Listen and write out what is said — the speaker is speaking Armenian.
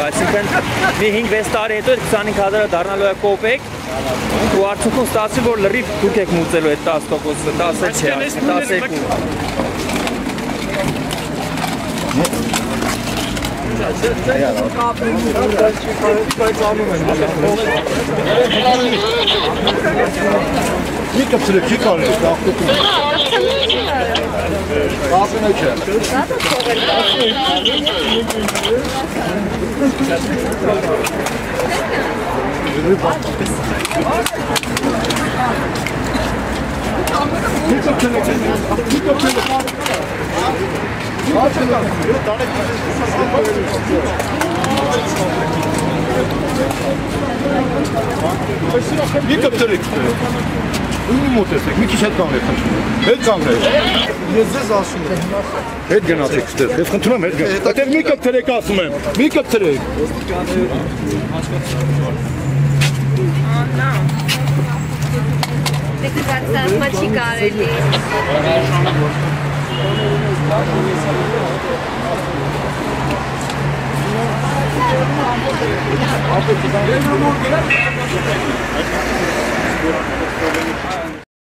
Այսինքն մի 5-6 տարի հետո 25,000-ը դառնալու է կոպեկ ու արդյունքում ստացի, որ լրիվ դուք եք մուծելու այդ 10%-ը, 10 չէ, մի քիչ հետ կանգնեք, հետ կանգնեք։ Ես ձեզ ասում եմ։ Հետ գնացեք ստեղ, ես խնդրում եմ հետ գնացեք։ Այդտեղ մի կպցրեք ասում եմ, մի կպցրեք։ Դեքը կարծասմա չի կարելի։ Ապետի